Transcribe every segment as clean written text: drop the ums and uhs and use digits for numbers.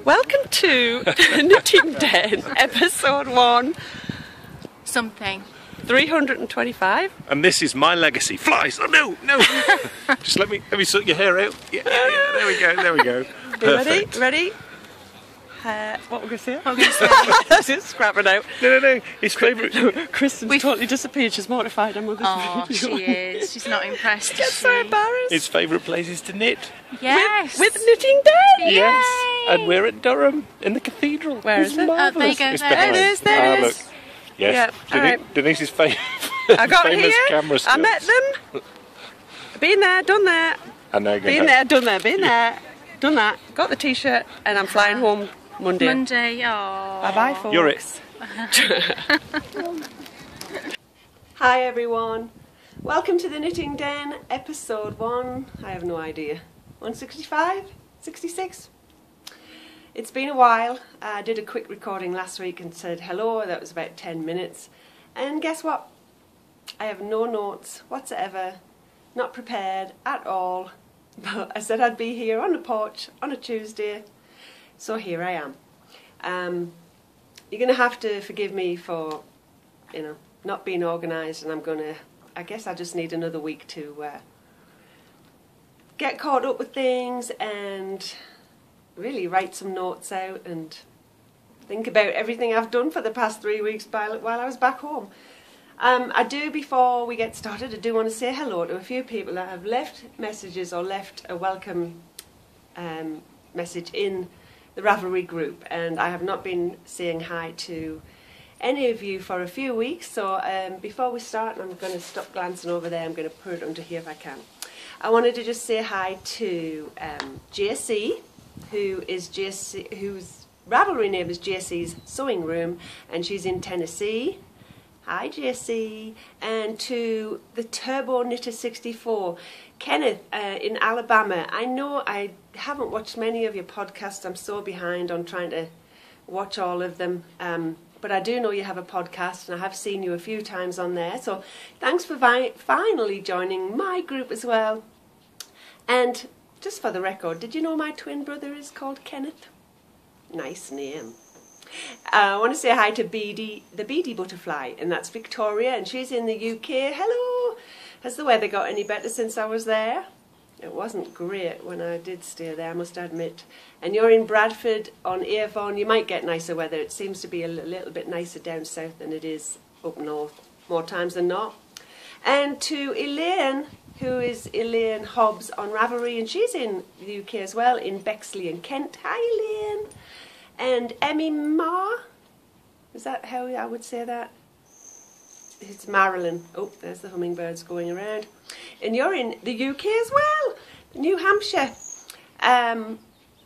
Welcome to Knitting Den, episode 1. Something. 325. And this is my legacy. Flies! Oh no! Just let me sort your hair out. Yeah, there we go. Perfect. Ready? What we're going to say? What we're going to say? Just scrap it out. No. His favourite. Kristen's totally disappeared. She's mortified. Oh, she is. She's not impressed. She's so embarrassed. His favourite places to knit. Yes. With Knitting Den. Yes. And we're at Durham in the cathedral. Where is it? Marvellous. There you go. It's There it is. There it look. is. Yes. Yeah, right. Denise's famous here. camera skills. I met them. Been there, done that. And now Been there, done that. Got the t-shirt, and I'm flying home Monday. Oh. Bye-bye, folks. You're it. Hi, everyone. Welcome to the Knitting Den, episode 1. I have no idea. 165? 66? It's been a while. I did a quick recording last week and said hello. That was about 10 minutes. And guess what? I have no notes whatsoever. Not prepared at all. But I said I'd be here on the porch on a Tuesday. So here I am. You're going to have to forgive me for, not being organised. And I guess I just need another week to get caught up with things and really write some notes out and think about everything I've done for the past 3 weeks while I was back home. Before we get started, I do want to say hello to a few people that have left messages or left a welcome message in the Ravelry group, and I have not been saying hi to any of you for a few weeks, so before we start, I'm going to stop glancing over there. I'm going to put it under here if I can. I wanted to just say hi to JC, whose Ravelry name is JC's Sewing Room, and she's in Tennessee. Hi JC. And to the Turbo Knitter 64, Kenneth in Alabama. I know I haven't watched many of your podcasts. I'm so behind on trying to watch all of them. But I do know you have a podcast, and I have seen you a few times on there. So thanks for finally joining my group as well. And just for the record, did you know my twin brother is called Kenneth? Nice name. I want to say hi to Beady, the Beady Butterfly, and that's Victoria, and she's in the UK. Hello! Has the weather got any better since I was there? It wasn't great when I did stay there, I must admit. And you're in Bradford on Avon. You might get nicer weather. It seems to be a little bit nicer down south than it is up north, more times than not. And to Elaine, who is Elaine Hobbs on Ravelry, and she's in the UK as well, in Bexley in Kent. Hi Elaine! And Emmy Ma, is that how I would say that? It's Marilyn. Oh, there's the hummingbirds going around. And you're in the UK as well, New Hampshire. And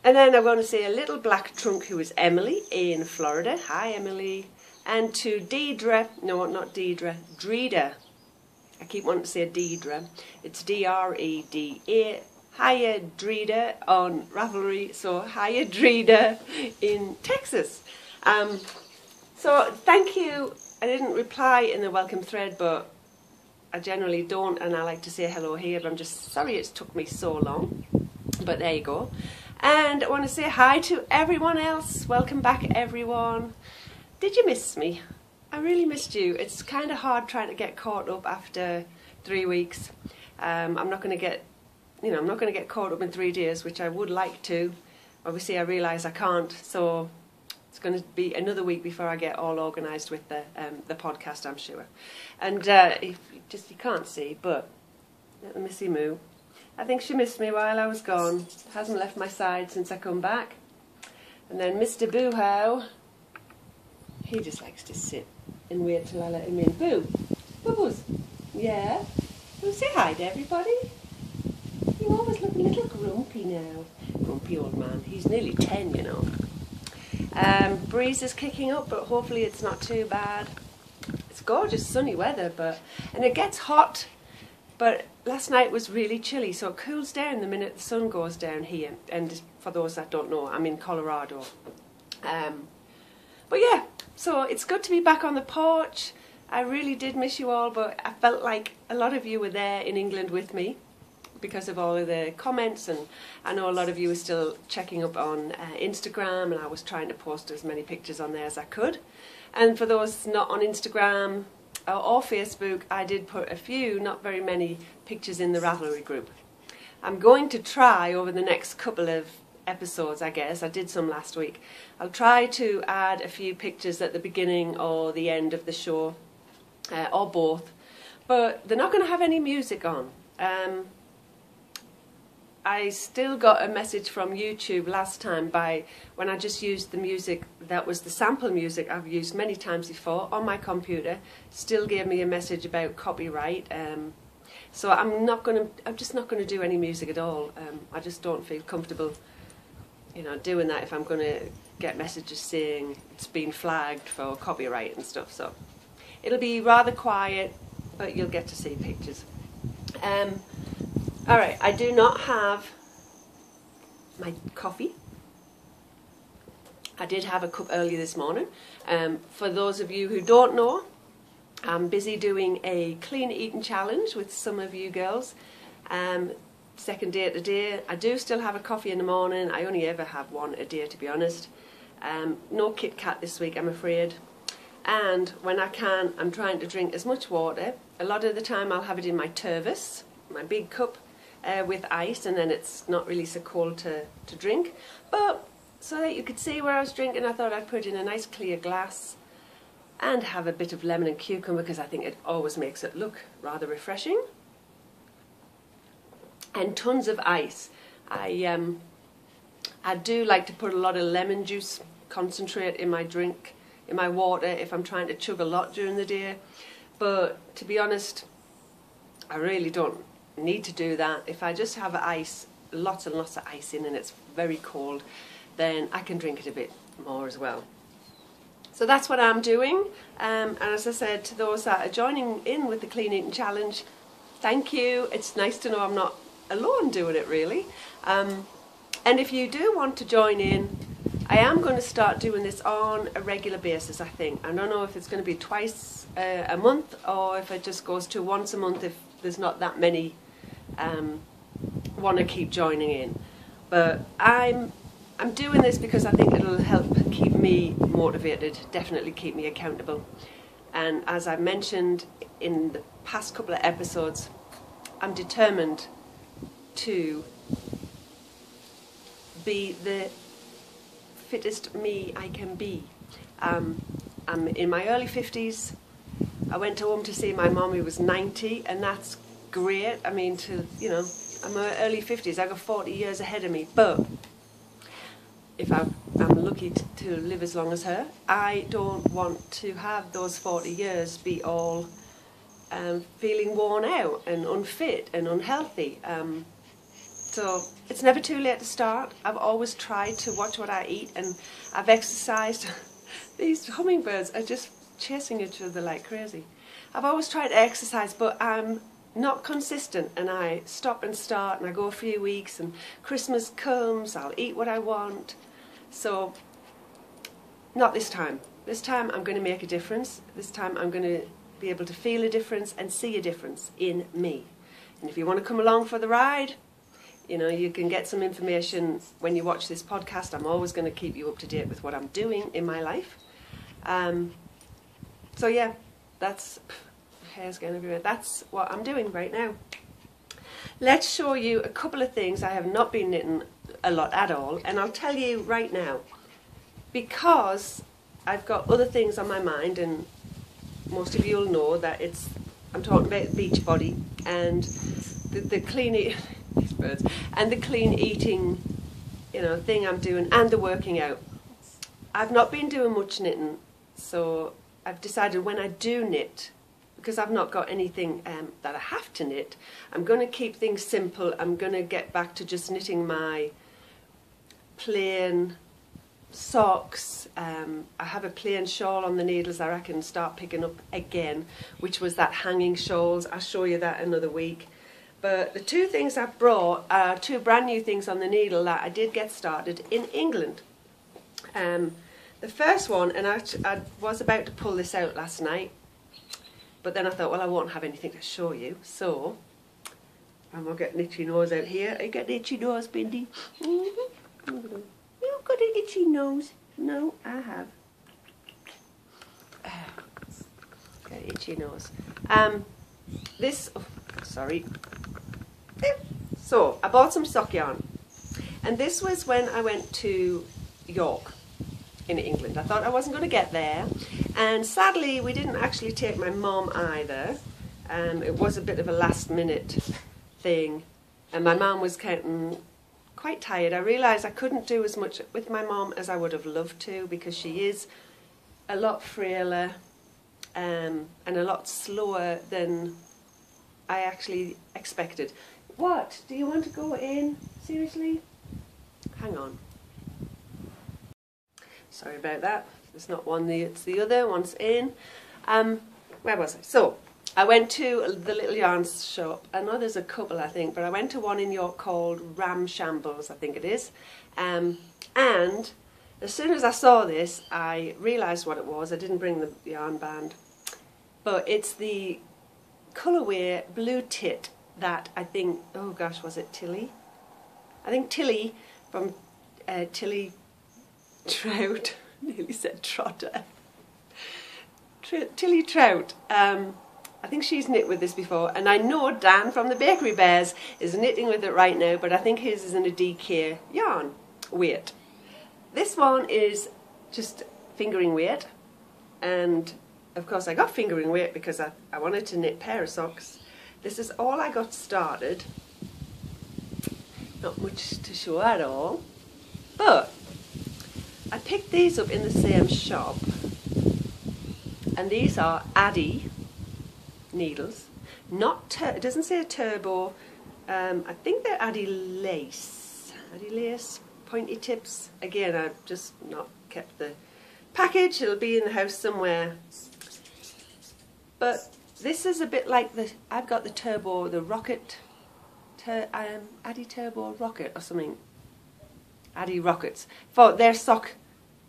then I'm going to say a little black trunk who is Emily in Florida. Hi Emily. And to Deidre, no not Deidre, Dreda. I keep wanting to say Deidre. It's D-R-E-D-A. Hiya Dreda on Ravelry, so hiya Dreda in Texas. So thank you. I didn't reply in the welcome thread, but I generally don't, and I like to say hello here, but I'm just sorry it's took me so long. But there you go. And I want to say hi to everyone else. Welcome back everyone. Did you miss me? I really missed you. It's kind of hard trying to get caught up after 3 weeks. I'm not going to get caught up in 3 days, which I would like to. Obviously, I realise I can't, so it's going to be another week before I get all organised with the podcast, I'm sure. And if you can't see, but let the Missy moo. I think she missed me while I was gone. Hasn't left my side since I come back. And then Mr. Boo-How, he just likes to sit and wait till I let him in. Boo, Bubbles, yeah. Well, say hi to everybody. You always look a little grumpy now. Grumpy old man. He's nearly 10, you know. Breeze is kicking up, but hopefully it's not too bad. It's gorgeous sunny weather, and it gets hot, but last night was really chilly, so it cools down the minute the sun goes down here. And for those that don't know, I'm in Colorado. But yeah, so it's good to be back on the porch. I really did miss you all, but I felt like a lot of you were there in England with me. because of all of the comments, and I know a lot of you are still checking up on Instagram, and I was trying to post as many pictures on there as I could. And for those not on Instagram or Facebook, I did put a few, not very many, pictures in the Ravelry group. I'm going to try over the next couple of episodes, I guess, I did some last week, I'll try to add a few pictures at the beginning or the end of the show, or both, but they're not going to have any music on. I still got a message from YouTube last time when I just used the music that was the sample music I've used many times before on my computer, still gave me a message about copyright. So I'm just not going to do any music at all. I just don't feel comfortable, doing that if I'm going to get messages saying it's been flagged for copyright and stuff. So it'll be rather quiet, but you'll get to see pictures. All right, I do not have my coffee. I did have a cup earlier this morning. For those of you who don't know, I'm busy doing a clean eating challenge with some of you girls. Second day today. I do still have a coffee in the morning. I only ever have one a day, to be honest. No Kit Kat this week, I'm afraid. And when I can, I'm trying to drink as much water. A lot of the time I'll have it in my Tervis, my big cup, with ice, and then it's not really so cold to drink. But so that you could see where I was drinking, I thought I'd put in a nice clear glass and have a bit of lemon and cucumber, because I think it always makes it look rather refreshing. And tons of ice. I do like to put a lot of lemon juice concentrate in my drink, in my water, if I'm trying to chug a lot during the day. But to be honest, I really don't need to do that. If I just have ice, lots and lots of ice in, and it's very cold, then I can drink it a bit more as well. So that's what I'm doing. And as I said, to those that are joining in with the Clean Eating Challenge, thank you. It's nice to know I'm not alone doing it, really. And if you do want to join in, I am going to start doing this on a regular basis, I think. I don't know if it's going to be twice a month, or if it just goes to once a month if there's not that many want to keep joining in. But I'm doing this because I think it'll help keep me motivated, definitely keep me accountable. And as I mentioned in the past couple of episodes, I'm determined to be the fittest me I can be. I'm in my early 50s. I went home to see my mum, who was 90, and that's great. I mean, I'm in my early 50s. I got 40 years ahead of me, but if I'm lucky to live as long as her, I don't want to have those 40 years be all feeling worn out and unfit and unhealthy. So it's never too late to start. I've always tried to watch what I eat, and I've exercised. These hummingbirds are just chasing each other like crazy. I've always tried to exercise, but I'm not consistent, and I stop and start, and I go a few weeks, and Christmas comes, I'll eat what I want. So not this time. This time I'm going to make a difference. This time I'm going to be able to feel a difference and see a difference in me. And if you want to come along for the ride, you can get some information when you watch this podcast. I'm always going to keep you up to date with what I'm doing in my life. So yeah, that's hair's going everywhere. That's what I'm doing right now. Let's show you a couple of things I have not been knitting a lot at all, and I'll tell you right now, because I've got other things on my mind, and most of you will know that I'm talking about Beachbody and the clean these birds, and the clean eating thing I'm doing, and the working out. I've not been doing much knitting, so I've decided when I do knit, because I've not got anything that I have to knit, I'm going to keep things simple. I'm going to get back to just knitting my plain socks. I have a plain shawl on the needles I reckon start picking up again, which was that hanging shawls. I'll show you that another week. But the two things I've brought are two brand new things on the needle that I did get started in England. The first one, and I was about to pull this out last night, but then I thought, well, I won't have anything to show you. So I'm not getting itchy nose out here. I got itchy nose, Bindi. You've got an itchy nose. No, I have. Got an itchy nose. Sorry. So, I bought some sock yarn. And this was when I went to York in England. I thought I wasn't going to get there. And sadly, we didn't actually take my mum either. It was a bit of a last minute thing. And my mum was quite tired. I realised I couldn't do as much with my mum as I would have loved to, because she is a lot frailer and a lot slower than I actually expected. What? Do you want to go in? Seriously? Hang on. Sorry about that. It's not one, it's the other. One's in. Where was I? So, I went to the little yarn shop. I know there's a couple, I think, but I went to one in York called Ram Shambles, I think it is. And as soon as I saw this, I realised what it was. I didn't bring the yarn band. But it's the colourway blue tit that I think, oh gosh, was it Tilly? I think Tilly from Tilly Trout, nearly said Trotter. Tilly Trout. I think she's knit with this before, and I know Dan from the Bakery Bears is knitting with it right now, but I think his is in a DK yarn weight. This one is just fingering weight, and of course I got fingering weight because I wanted to knit a pair of socks. This is all I got started. Not much to show at all, but I picked these up in the same shop, and these are Addy needles. It doesn't say a turbo. I think they're Addy lace. Addy lace, pointy tips. Again, I've just not kept the package. It'll be in the house somewhere. But this is a bit like I've got the turbo, the rocket, Addy Turbo Rocket or something. Addy Rockets for their sock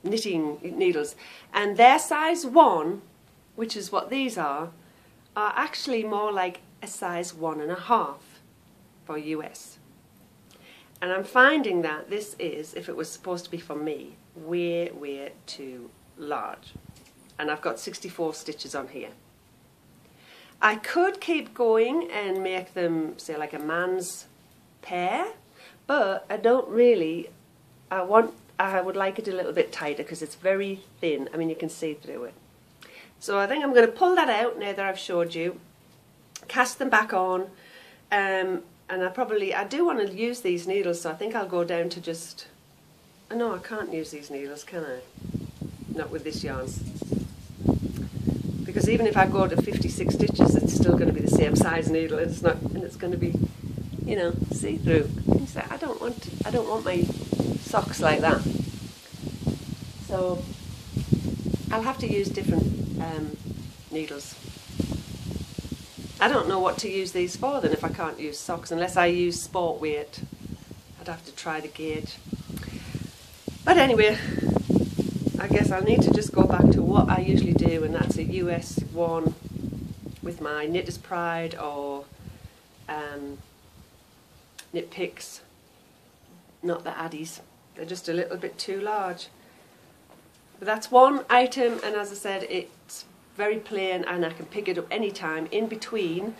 knitting needles, and their size 1, which is what these are actually more like a size 1.5 for US. And I'm finding that this is, if it was supposed to be for me, way, way too large. And I've got 64 stitches on here. I could keep going and make them, say, like a man's pair, but I don't really. I would like it a little bit tighter because it's very thin. I mean, you can see through it. So I think I'm going to pull that out now that I've showed you, cast them back on, and I do want to use these needles, so I think I'll go down to just, no, I can't use these needles, can I? Not with this yarn. Because even if I go to 56 stitches, it's still going to be the same size needle. It's not, and it's going to be, you know, see-through. So I don't want my socks like that. So I'll have to use different needles. I don't know what to use these for then if I can't use socks, unless I use sport weight. I'd have to try the gauge. But anyway, I guess I'll need to just go back to what I usually do, and that's a US one with my Knitter's Pride or Knit Picks. Not the Addies. They're just a little bit too large. But that's one item, and as I said, it's very plain and I can pick it up anytime in between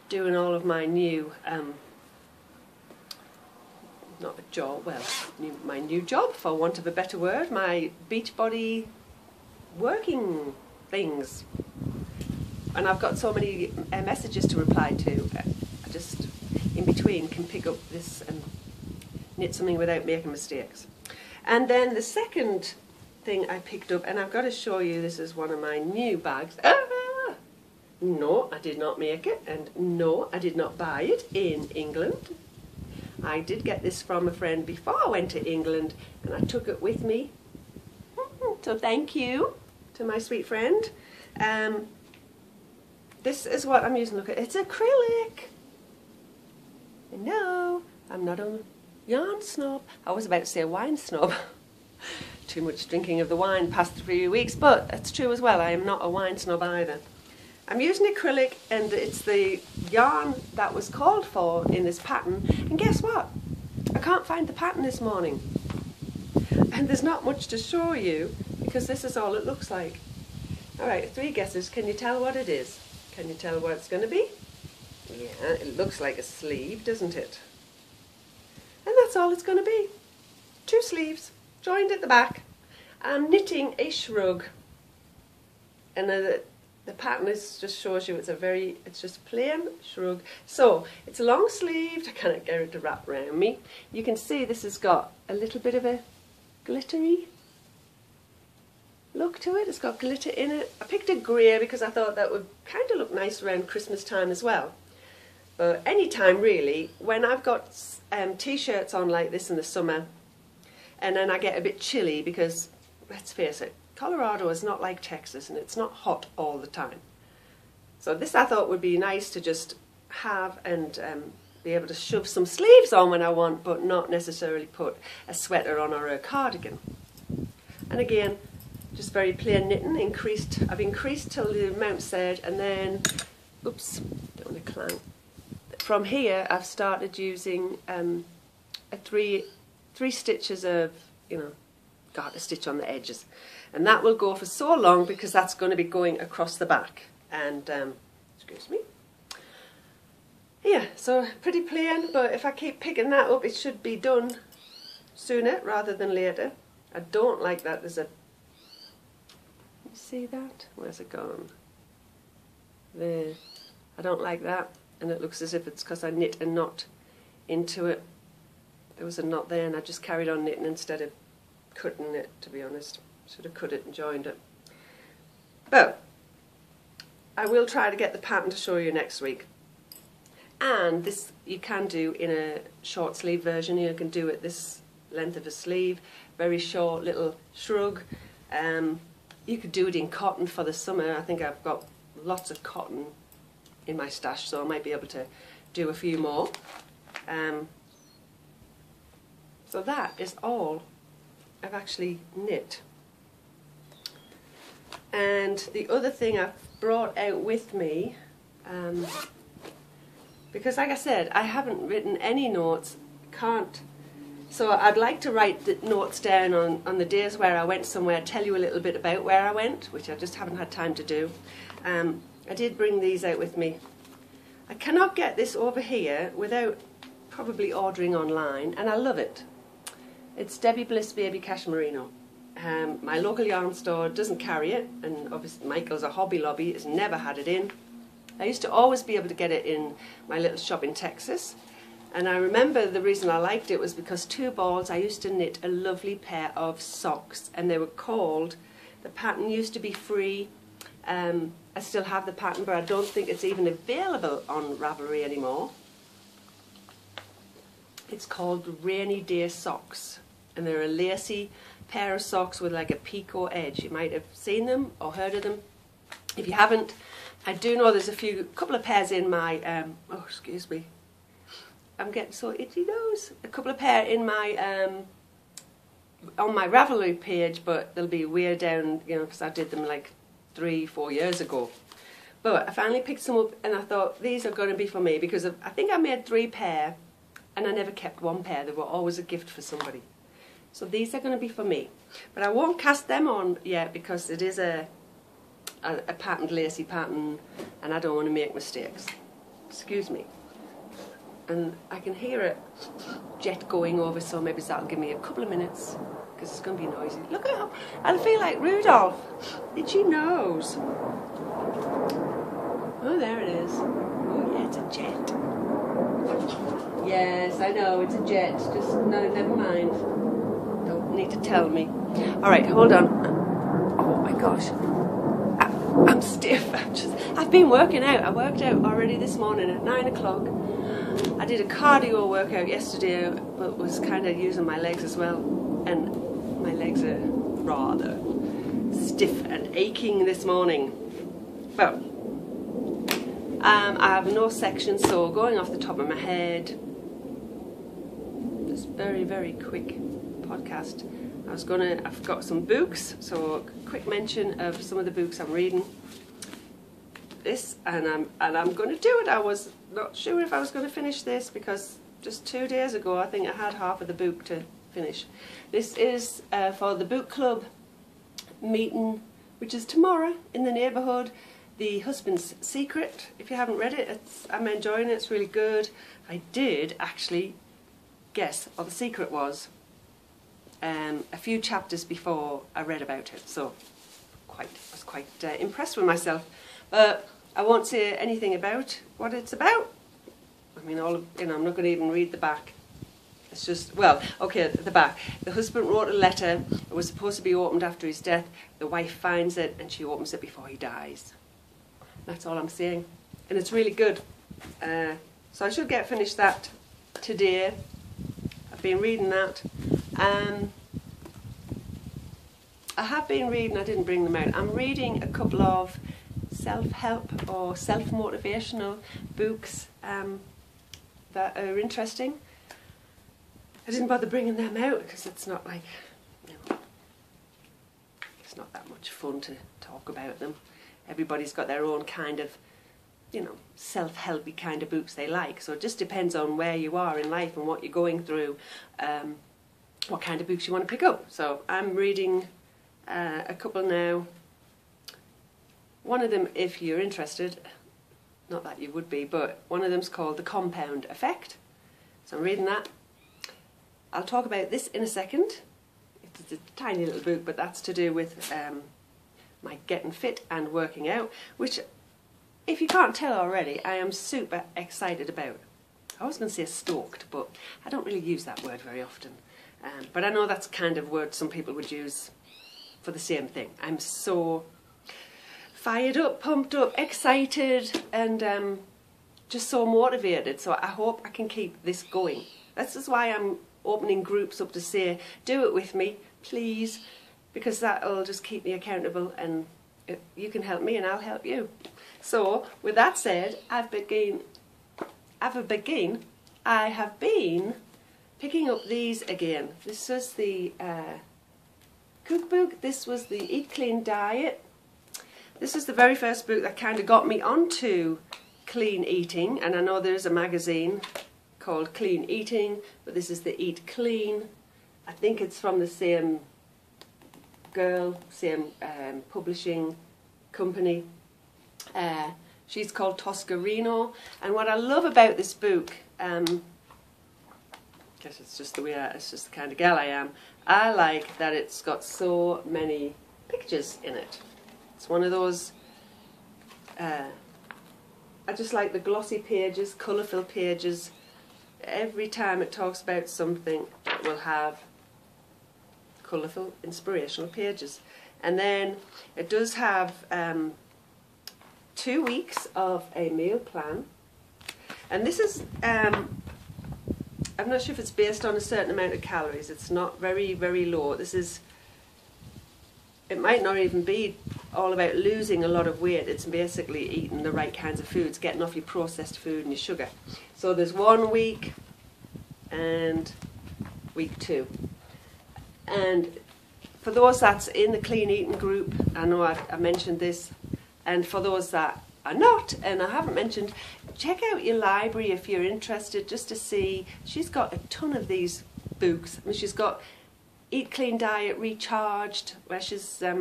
doing all of my new, my new job, for want of a better word, my Beachbody working things. And I've got so many messages to reply to, I just in between can pick up this and knit something without making mistakes. And then the second thing I picked up, and I've got to show you, this is one of my new bags. No, I did not make it, and no, I did not buy it in England. I did get this from a friend before I went to England, and I took it with me. So thank you to my sweet friend. This is what I'm using. Look at it. It's acrylic. No, I'm not a yarn snob. I was about to say a wine snob. Too much drinking of the wine past 3 weeks, but that's true as well. I am not a wine snob either. I'm using acrylic, and it's the yarn that was called for in this pattern. And guess what? I can't find the pattern this morning. And there's not much to show you because this is all it looks like. Alright, 3 guesses. Can you tell what it is? Can you tell what it's going to be? Yeah, it looks like a sleeve, doesn't it? And that's all it's going to be. 2 sleeves, joined at the back. I'm knitting a shrug. And the pattern just shows you it's just plain shrug. So, it's long sleeved. I can't get it to wrap around me. You can see this has got a little bit of a glittery look to it. It's got glitter in it. I picked a grey because I thought that would kind of look nice around Christmas time as well. But any time really, when I've got t-shirts on like this in the summer, and then I get a bit chilly because, let's face it, Colorado is not like Texas and it's not hot all the time. So this I thought would be nice to just have and be able to shove some sleeves on when I want, but not necessarily put a sweater on or a cardigan. And again, just very plain knitting. I've increased till the amount said, and then, oops, don't want to clang. From here, I've started using three stitches of, garter stitch on the edges, and that will go for so long because that's going to be going across the back. And excuse me. Yeah, so pretty plain, but if I keep picking that up, it should be done sooner rather than later. I don't like that. There's a, you see that? Where's it gone? There. I don't like that, and it looks as if it's because I knit a knot into it. There was a knot there and I just carried on knitting instead of cutting it, to be honest. Should have cut it and joined it. But I will try to get the pattern to show you next week. And this you can do in a short sleeve version. You can do it this length of a sleeve, very short little shrug. You could do it in cotton for the summer. I think I've got lots of cotton in my stash, so I might be able to do a few more. So that is all I've actually knit. And the other thing I've brought out with me, because like I said, I haven't written any notes, can't. So I'd like to write the notes down on the days where I went somewhere, tell you a little bit about where I went, which I just haven't had time to do. I did bring these out with me. I cannot get this over here without probably ordering online, and I love it. It's Debbie Bliss Baby Cashmerino. My local yarn store doesn't carry it, and obviously Michael's a Hobby Lobby has never had it in. I used to always be able to get it in my little shop in Texas, and I remember the reason I liked it was because 2 balls I used to knit a lovely pair of socks, and they were called, the pattern used to be free. I still have the pattern, but I don't think it's even available on Ravelry anymore. It's called Rainy Day Socks, and they're a lacy pair of socks with like a picot edge. You might have seen them or heard of them. If you haven't, I do know there's a couple of pairs in my, oh excuse me, I'm getting so itchy nose. A couple of pair in my, on my Ravelry page, but they'll be way down, because I did them like 3-4 years ago. But I finally picked some up and I thought these are going to be for me because I think I made 3 pair and I never kept 1 pair. They were always a gift for somebody. So these are going to be for me. But I won't cast them on yet because it is a patterned lacy pattern and I don't want to make mistakes. Excuse me. And I can hear a jet going over, so maybe that'll give me a couple of minutes because it's going to be noisy. Look at how I feel like Rudolph. Itchy nose. Oh, there it is. Oh yeah, it's a jet. Yes, I know, it's a jet. Just, no, never mind. Don't need to tell me. Alright, hold on. Oh my gosh. I'm stiff. I've been working out. I worked out already this morning at 9 o'clock. I did a cardio workout yesterday, but was kind of using my legs as well. And my legs are rather stiff and aching this morning. Well, I have no section, so going off the top of my head, this very, very quick podcast. I've got some books, so a quick mention of some of the books I'm reading. this, and I'm going to do it. I was not sure if I was going to finish this because just 2 days ago I think I had half of the book to finish. This is for the book club meeting, which is tomorrow in the neighbourhood. The Husband's Secret. If you haven't read it, I'm enjoying it. It's really good. I did actually guess what the secret was a few chapters before I read about it, so I was quite impressed with myself. But I won't say anything about what it's about. I mean, I'm not going to even read the back. It's just, well, okay, the back. The husband wrote a letter. It was supposed to be opened after his death. The wife finds it and she opens it before he dies. That's all I'm saying. And it's really good. So I should finish that today. I've been reading that. I have been reading, I didn't bring them out. I'm reading a couple of self-help or self-motivational books that are interesting. I didn't bother bringing them out because it's not like, it's not that much fun to talk about them. Everybody's got their own kind of, self-helpy kind of books they like. So it just depends on where you are in life and what you're going through, what kind of books you want to pick up. So I'm reading a couple now. One of them, if you're interested, not that you would be, but one of them's called The Compound Effect. So I'm reading that. I'll talk about this in a second. It's a tiny little book, but that's to do with my getting fit and working out, which, if you can't tell already, I am super excited about. I was going to say stoked, but I don't really use that word very often. But I know that's kind of word some people would use for the same thing. I'm so fired up, pumped up, excited, and just so motivated. So I hope I can keep this going. This is why I'm opening groups up to say, do it with me, please, because that'll just keep me accountable, and you can help me and I'll help you. So with that said, I have been picking up these again. This was the cookbook. This was the Eat Clean Diet. This is the very first book that kind of got me onto clean eating, and I know there's a magazine called Clean Eating, but this is the Eat Clean. I think it's from the same girl, same publishing company. She's called Toscarino, and what I love about this book, I guess it's just the way it's just the kind of gal I am, I like that it's got so many pictures in it. It's one of those, I just like the glossy pages, colourful pages. Every time it talks about something, it will have colourful, inspirational pages. And then it does have 2 weeks of a meal plan. And this is, I'm not sure if it's based on a certain amount of calories. It's not very, very low. This is, it might not even be all about losing a lot of weight. It's basically eating the right kinds of foods, getting off your processed food and your sugar. So there's 1 week and week 2. And for those that's in the clean eating group, I know I mentioned this, and for those that are not, and I haven't mentioned, check out your library if you're interested, just to see. She's got a ton of these books. I mean, she's got Eat Clean Diet Recharged, where she's, I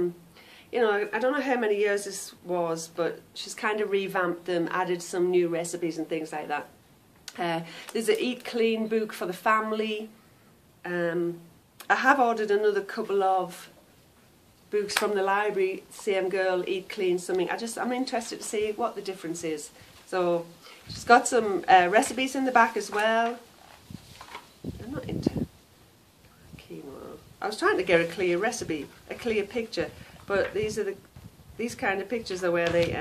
don't know how many years this was, but she's kind of revamped them, added some new recipes and things like that. There's an Eat Clean book for the family. I have ordered another couple of books from the library, same girl, Eat Clean something. I'm interested to see what the difference is. So she's got some recipes in the back as well. I'm not into quinoa. I was trying to get a clear recipe, a clear picture, but these kind of pictures are where they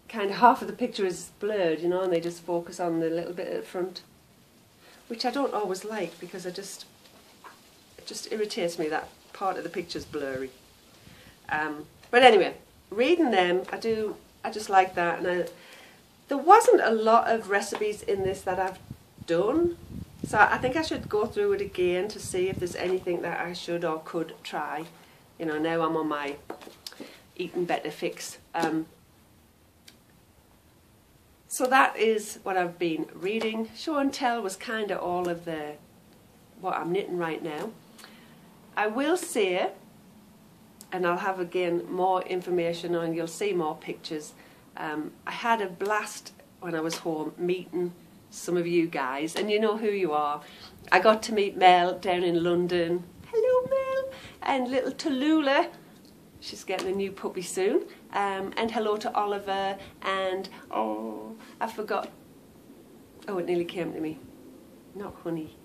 kind of half of the picture is blurred, and they just focus on the little bit at the front, which I don't always like, because it just irritates me that part of the picture's blurry. But anyway, reading them, I just like that. And there wasn't a lot of recipes in this that I've done, so I think I should go through it again to see if there's anything that I should or could try. Now I'm on my eating better fix. So that is what I've been reading. Show and tell was kind of all of what I'm knitting right now. I will say, and I'll have again more information on, you'll see more pictures. I had a blast when I was home meeting some of you guys, and you know who you are. I got to meet Mel down in London. Hello Mel. And little Tallulah, she's getting a new puppy soon. And hello to Oliver, and oh, I forgot, oh, it nearly came to me, not Honey.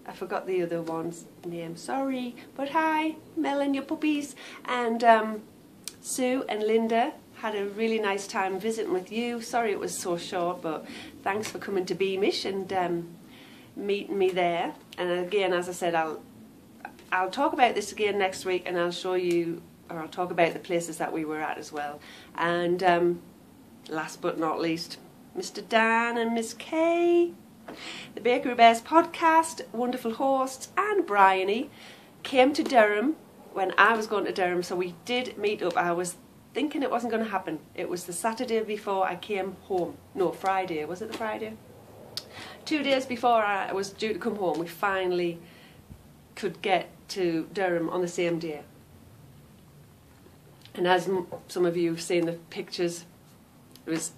I forgot the other one's name, sorry, but hi, Mel and your puppies. And Sue and Linda, had a really nice time visiting with you. Sorry it was so short, but thanks for coming to Beamish and meeting me there. And again, as I said, I'll talk about this again next week, and I'll show you, or I'll talk about the places that we were at as well. And last but not least, Mr. Dan and Miss Kay, the Bakery Bears podcast, wonderful hosts, and Bryony came to Durham when I was going to Durham, so we did meet up. I was thinking it wasn't going to happen. It was the Saturday before I came home. No, Friday. Was it the Friday? 2 days before I was due to come home, we finally could get to Durham on the same day. And as some of you have seen the pictures, it was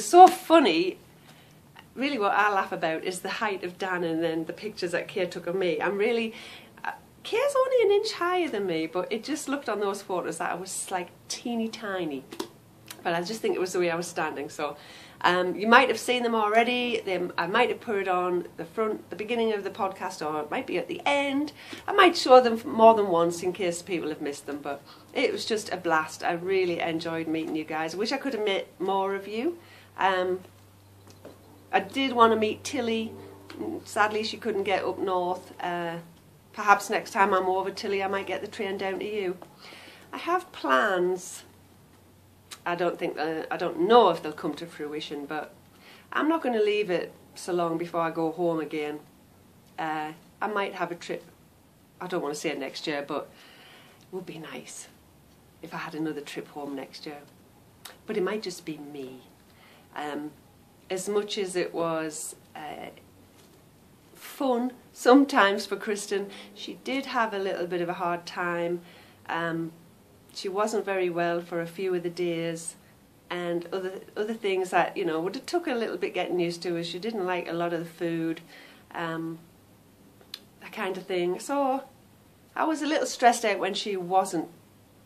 so funny. Really what I laugh about is the height of Dan and then the pictures that Kay took of me. Kay's only an inch higher than me, but it just looked on those photos that I was like teeny tiny. But I just think it was the way I was standing. So you might have seen them already. I might have put it on the beginning of the podcast, or it might be at the end. I might show them more than once in case people have missed them. But it was just a blast. I really enjoyed meeting you guys. I wish I could have met more of you. I did want to meet Tilly. Sadly, she couldn't get up north. Perhaps next time I'm over, Tilly, I might get the train down to you. I have plans. I don't know if they'll come to fruition, but I'm not going to leave it so long before I go home again. I might have a trip. I don't want to say it next year, but it would be nice if I had another trip home next year. But it might just be me. As much as it was fun sometimes for Kristen, she did have a little bit of a hard time. She wasn't very well for a few of the days, and other things that, you know, would have took a little bit getting used to, as she didn't like a lot of the food, that kind of thing. So I was a little stressed out when she wasn't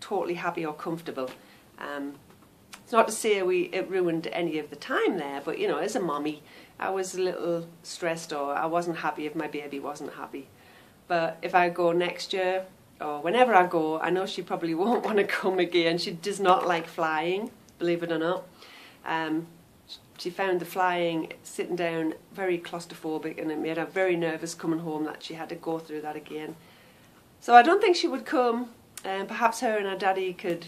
totally happy or comfortable. It's not to say it ruined any of the time there, but, you know, as a mommy, I was a little stressed, or I wasn't happy if my baby wasn't happy. But if I go next year, or whenever I go, I know she probably won't want to come again. She does not like flying, believe it or not. She found the flying, sitting down, very claustrophobic, and it made her very nervous coming home that she had to go through that again. So I don't think she would come. Perhaps her and her daddy could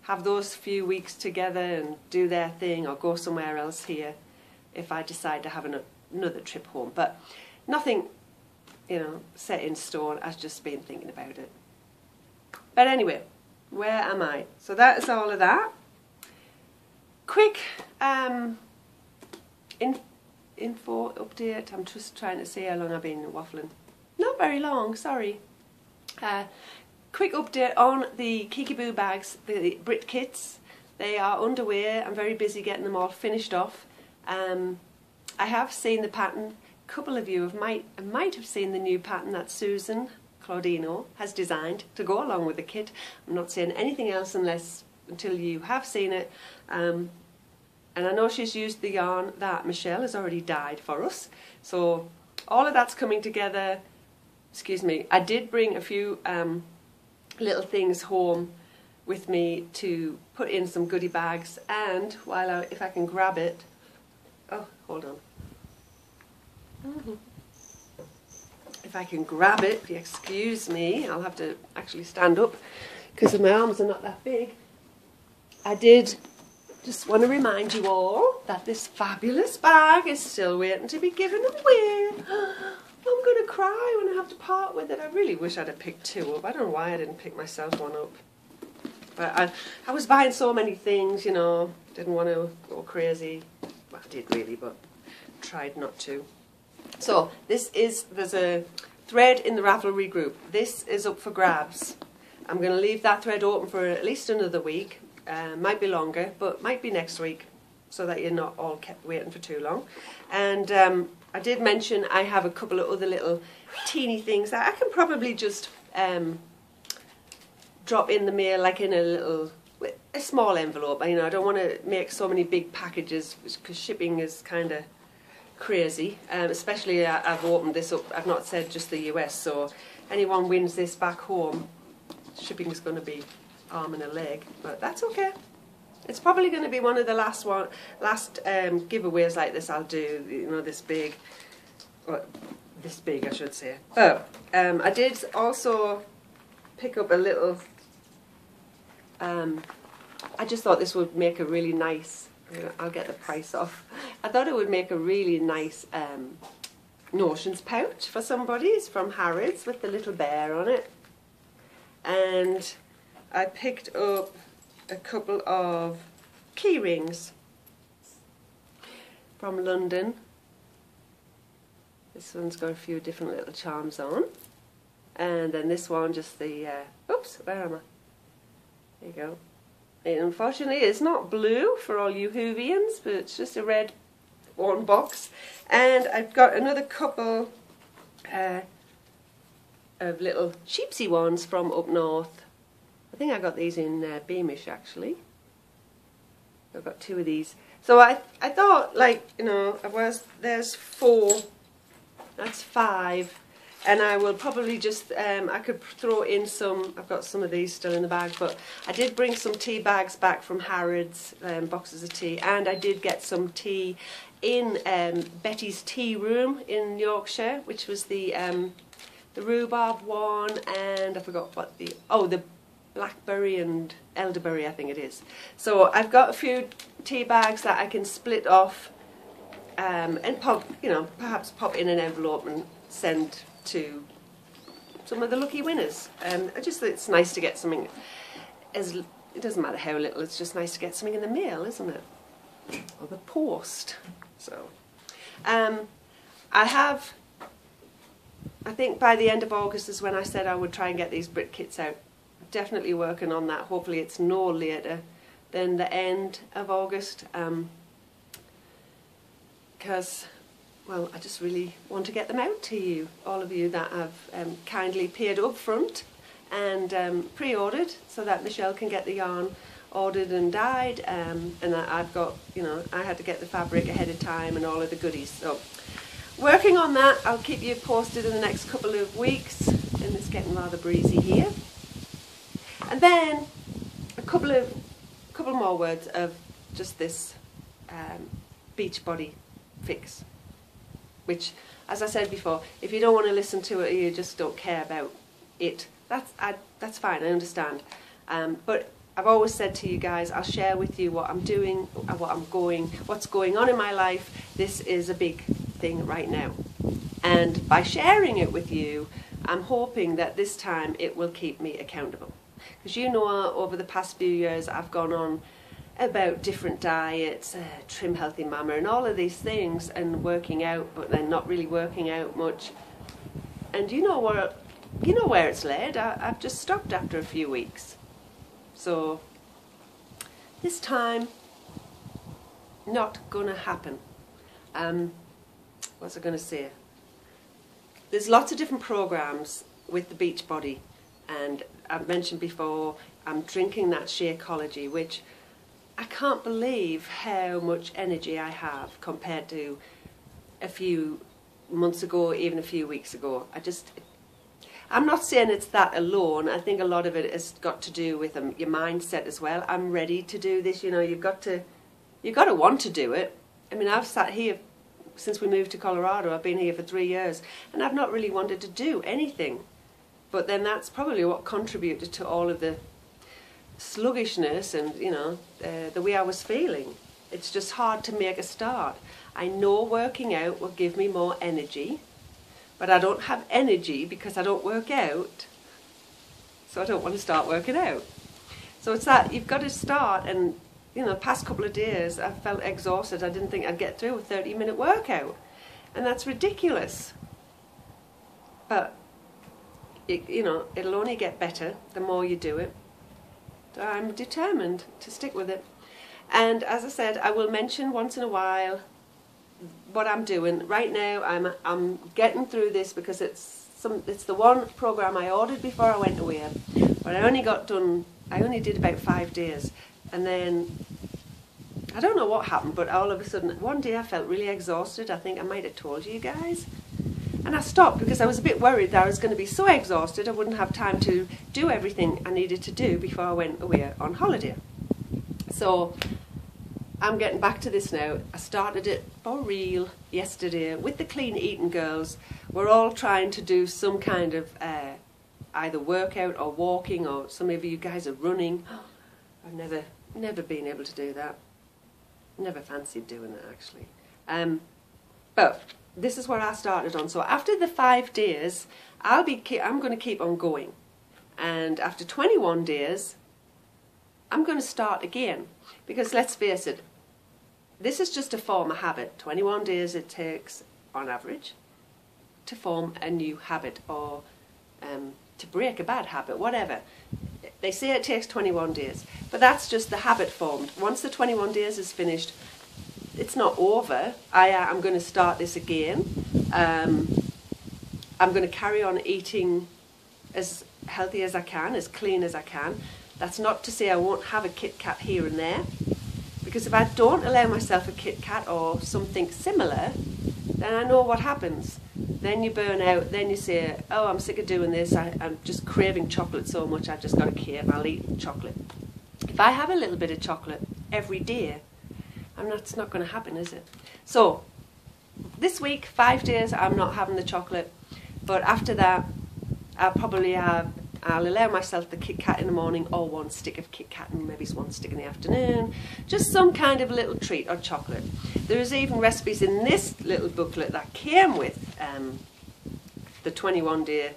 have those few weeks together and do their thing, or go somewhere else here if I decide to have another trip home. But nothing, you know, set in stone. I've just been thinking about it. But anyway, where am I? So that is all of that. Quick info update. I'm just trying to see how long I've been waffling. Not very long, sorry. Quick update on the Kikaboo bags, the Brit kits. They are underway. I'm very busy getting them all finished off. I have seen the pattern. A couple of you might have seen the new pattern that Susan Claudino has designed to go along with the kit. I'm not saying anything else until you have seen it. And I know she's used the yarn that Michelle has already dyed for us. So all of that's coming together. Excuse me. I did bring a few little things home with me to put in some goodie bags, and if I can grab it, oh, hold on. If I can grab it, if you excuse me, I'll have to actually stand up because my arms are not that big. I did just want to remind you all that this fabulous bag is still waiting to be given away. I'm going to cry when I have to part with it. I really wish I'd have picked two up. I don't know why I didn't pick myself one up. But I was buying so many things, you know, Didn't want to go crazy. Well, I did really, but tried not to. So there's a thread in the Ravelry group. This is up for grabs. I'm going to leave that thread open for at least another week. Might be longer, but might be next week, so that you're not all kept waiting for too long. And I did mention I have a couple of other little teeny things that I can probably just drop in the mail, like in a small envelope. You know, I don't want to make so many big packages because shipping is kind of crazy. Especially I've opened this up. I've not said just the US, so anyone wins this back home, shipping is going to be arm and a leg, but that's okay. It's probably going to be one of the last giveaways like this I'll do. You know, this big I should say. Oh, I did also pick up a little. I just thought this would make a really nice. I'll get the price off. I thought it would make a really nice notions pouch for somebody. It's from Harrods with the little bear on it, and I picked up a couple of key rings from London. This one's got a few different little charms on, and then this one just the oops, where am I? There you go. It, unfortunately, it's not blue for all you Whovians, but it's just a red one box. And I've got another couple of little sheepsy ones from up north. I think I got these in Beamish, actually. I've got two of these. So I thought, like, you know, there's 4, that's 5. And I will probably just, I could throw in some, I've got some of these still in the bag, but I did bring some tea bags back from Harrods, boxes of tea, and I did get some tea in Betty's Tea Room in Yorkshire, which was the rhubarb one, and I forgot what the blackberry and elderberry, I think it is. So I've got a few tea bags that I can split off and pop, you know, perhaps pop in an envelope and send to some of the lucky winners. I just think it's nice to get something, it doesn't matter how little, it's just nice to get something in the mail, isn't it? Or the post. So, I think by the end of August is when I said I would try and get these Brit kits out. Definitely working on that. Hopefully it's no later than the end of August. Because, well, I just really want to get them out to you, all of you that have kindly paid up front and pre-ordered, so that Michelle can get the yarn ordered and dyed, and that I've got, you know, I had to get the fabric ahead of time and all of the goodies. So, working on that. I'll keep you posted in the next couple of weeks, and it's getting rather breezy here. And then a couple more words of just this Beachbody fix, which, as I said before, if you don't want to listen to it, or you just don't care about it, that's fine, I understand. But I've always said to you guys, I'll share with you what I'm doing, what's going on in my life. This is a big thing right now. And by sharing it with you, I'm hoping that this time it will keep me accountable. Because you know, over the past few years, I've gone on about different diets, Trim Healthy Mama, and all of these things, and working out, but then not really working out much. And you know where it's led. I've just stopped after a few weeks. So this time, not gonna happen. What's I gonna say? There's lots of different programs with the Beachbody, and I've mentioned before, I'm drinking that Shakeology, which I can't believe how much energy I have compared to a few months ago, even a few weeks ago. I'm not saying it's that alone. I think a lot of it has got to do with your mindset as well. I'm ready to do this. You know, you've got to want to do it. I mean, I've sat here since we moved to Colorado. I've been here for 3 years, and I've not really wanted to do anything. But then that's probably what contributed to all of the sluggishness and, you know, the way I was feeling. It's just hard to make a start. I know working out will give me more energy, but I don't have energy because I don't work out, so I don't want to start working out. So it's that you've got to start, and you know, the past couple of days I felt exhausted. I didn't think I'd get through a 30-minute workout, and that's ridiculous. But you know, it'll only get better the more you do it. So I'm determined to stick with it. And as I said, I will mention once in a while what I'm doing. Right now I'm getting through this because it's the one program I ordered before I went away, but I only did about 5 days, and then I don't know what happened, but all of a sudden one day I felt really exhausted. I think I might have told you guys, and I stopped because I was a bit worried that I was going to be so exhausted I wouldn't have time to do everything I needed to do before I went away on holiday. So I'm getting back to this now. I started it for real yesterday with the Clean Eating girls. We're all trying to do some kind of either workout or walking, or some of you guys are running. I've never been able to do that. Never fancied doing it actually. But this is what I started on. So after the 5 days, I'm going to keep on going, and after 21 days, I'm going to start again, because let's face it, this is just to form a habit. 21 days it takes, on average, to form a new habit, or to break a bad habit, whatever. They say it takes 21 days, but that's just the habit formed. Once the 21 days is finished, it's not over. I'm going to start this again. I'm going to carry on eating as healthy as I can, as clean as I can. That's not to say I won't have a Kit Kat here and there, because if I don't allow myself a Kit Kat or something similar, then I know what happens. Then you burn out, then you say, oh, I'm sick of doing this, I'm just craving chocolate so much, I've just got a cave, I'll eat chocolate. If I have a little bit of chocolate every day, it's not going to happen, is it? So, this week, 5 days, I'm not having the chocolate, but after that, I'll allow myself the Kit Kat in the morning, or 1 stick of Kit Kat and maybe 1 stick in the afternoon. Just some kind of little treat or chocolate. There is even recipes in this little booklet that came with the 21-day,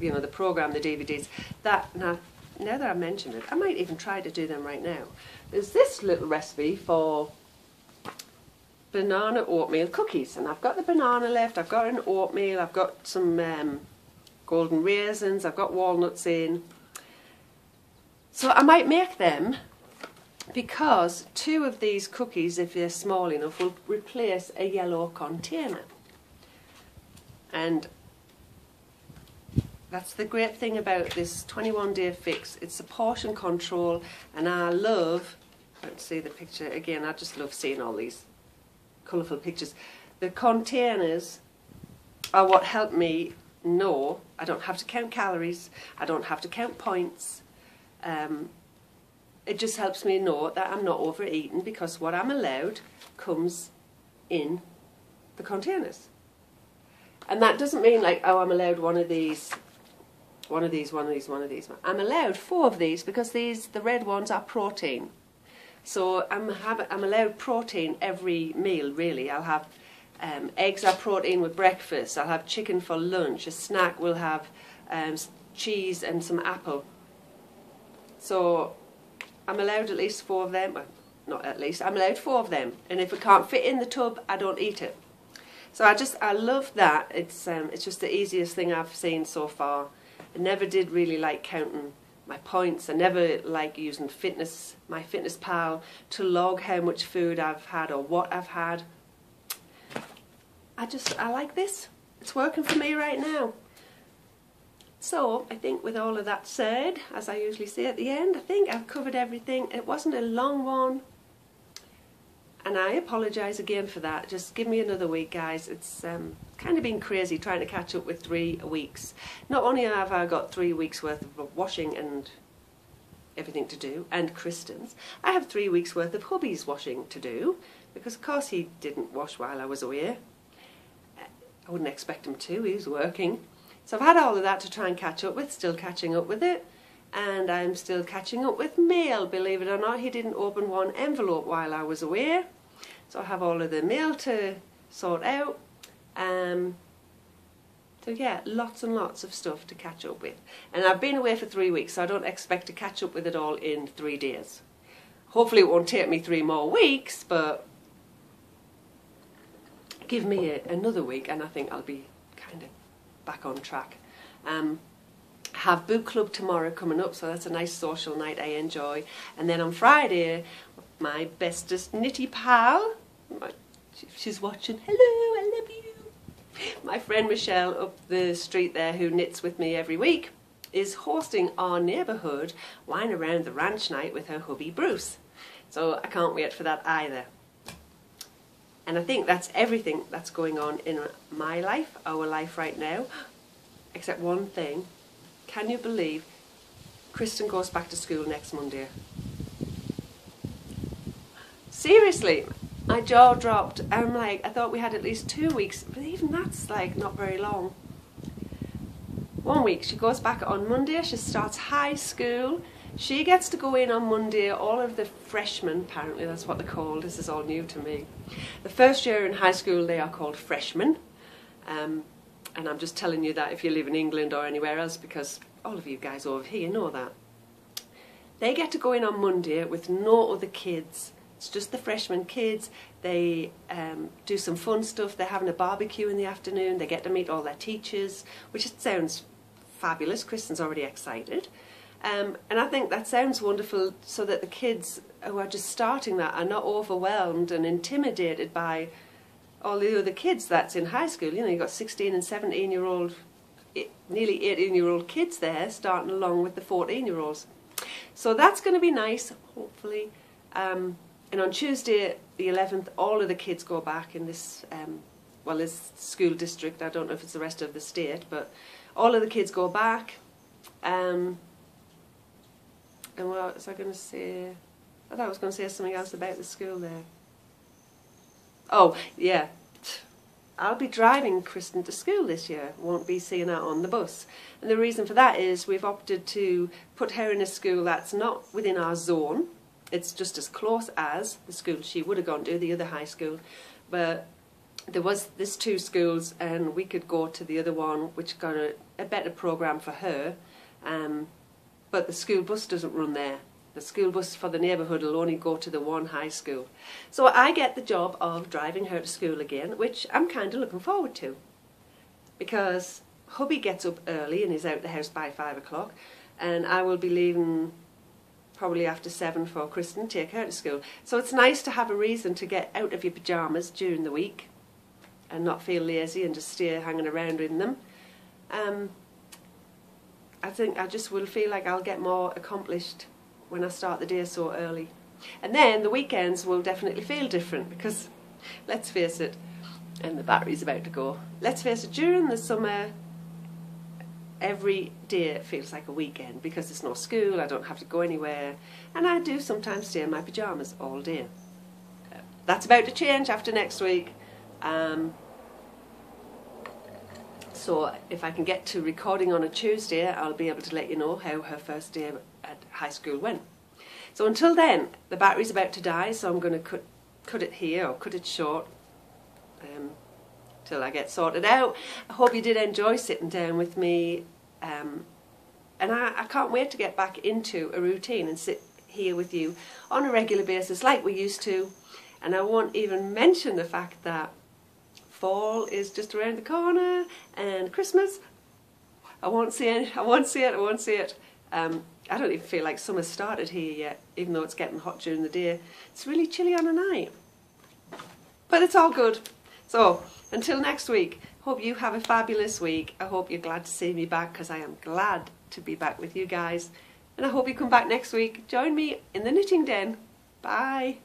you know, the program, the DVDs. Now that I mentioned it, I might even try to do them right now. There's this little recipe for banana oatmeal cookies, and I've got the banana left, I've got an oatmeal, I've got some golden raisins, I've got walnuts in. So I might make them, because 2 of these cookies, if they're small enough, will replace a yellow container. And that's the great thing about this 21-day fix. It's a portion control, and I love, let's see the picture again, I just love seeing all these colourful pictures. The containers are what help me know I don't have to count calories, I don't have to count points. It just helps me know that I'm not overeating, because what I'm allowed comes in the containers. And that doesn't mean like, oh, I'm allowed one of these. I'm allowed 4 of these, because the red ones are protein. So I'm allowed protein every meal, really. I'll have eggs are protein with breakfast. I'll have chicken for lunch. A snack will have cheese and some apple. So I'm allowed at least 4 of them. Well, not at least. I'm allowed 4 of them. And if it can't fit in the tub, I don't eat it. So I love that. It's just the easiest thing I've seen so far. I never did really like counting my points. I never like using my Fitness Pal to log how much food I've had or what I've had. I like this. It's working for me right now. So I think with all of that said, as I usually say at the end, I think I've covered everything. It wasn't a long one, and I apologise again for that. Just give me another week, guys. It's kind of been crazy trying to catch up with 3 weeks. Not only have I got 3 weeks worth of washing and everything to do, and Kristen's, I have 3 weeks worth of hubby's washing to do, because of course he didn't wash while I was away. I wouldn't expect him to, he was working. So I've had all of that to try and catch up with, still catching up with it. And I'm still catching up with mail, believe it or not. He didn't open 1 envelope while I was away. So I have all of the mail to sort out. So yeah, lots and lots of stuff to catch up with. And I've been away for 3 weeks, so I don't expect to catch up with it all in 3 days. Hopefully it won't take me 3 more weeks, but give me another week and I think I'll be kind of back on track. Have book club tomorrow coming up, so that's a nice social night I enjoy. And then on Friday, my bestest knitty pal, she's watching, hello, I love you. My friend Michelle up the street there, who knits with me every week, is hosting our neighbourhood wine around the ranch night with her hubby Bruce. So I can't wait for that either. And I think that's everything that's going on in my life, our life right now, except one thing. Can you believe Kristen goes back to school next Monday? Seriously, my jaw dropped. I'm like, I thought we had at least 2 weeks, but even that's like not very long. 1 week, she goes back on Monday, she starts high school. She gets to go in on Monday, all of the freshmen, apparently that's what they're called, this is all new to me. The first year in high school they are called freshmen. And I'm just telling you that if you live in England or anywhere else, because all of you guys over here know that. They get to go in on Monday with no other kids. It's just the freshman kids. They do some fun stuff. They're having a barbecue in the afternoon. They get to meet all their teachers, which sounds fabulous. Kristen's already excited. And I think that sounds wonderful, so that the kids who are just starting that are not overwhelmed and intimidated by all the other kids that's in high school. You know, you've got 16 and 17-year-old, nearly 18-year-old kids there starting along with the 14-year-olds. So that's going to be nice, hopefully. And on Tuesday, the 11th, all of the kids go back in this, well, this school district. I don't know if it's the rest of the state, but all of the kids go back. And what was I going to say? I thought I was going to say something else about the school there. Oh, yeah. I'll be driving Kristen to school this year. Won't be seeing her on the bus. And the reason for that is we've opted to put her in a school that's not within our zone. It's just as close as the school she would have gone to, the other high school. But there's 2 schools, and we could go to the other one, which got a better programme for her. But the school bus doesn't run there. The school bus for the neighbourhood will only go to the one high school. So I get the job of driving her to school again, which I'm kind of looking forward to. Because hubby gets up early and is out the house by 5 o'clock, and I will be leaving probably after 7 for Kristen to take her to school. So it's nice to have a reason to get out of your pyjamas during the week and not feel lazy and just stay hanging around in them. I think I just will feel like I'll get more accomplished when I start the day so early. And then the weekends will definitely feel different, because, let's face it, and the battery's about to go, let's face it, during the summer, every day feels like a weekend, because there's no school, I don't have to go anywhere, and I do sometimes stay in my pyjamas all day. That's about to change after next week. So if I can get to recording on a Tuesday, I'll be able to let you know how her first day at high school went. So until then, the battery's about to die, so I'm going to cut it here, or cut it short, till I get sorted out. I hope you did enjoy sitting down with me, and I can't wait to get back into a routine and sit here with you on a regular basis like we used to. And I won't even mention the fact that fall is just around the corner, and Christmas, I won't see it. I don't even feel like summer started here yet, even though it's getting hot during the day. It's really chilly on a night. But it's all good. So, until next week, hope you have a fabulous week. I hope you're glad to see me back, because I am glad to be back with you guys. And I hope you come back next week. Join me in the knitting den. Bye.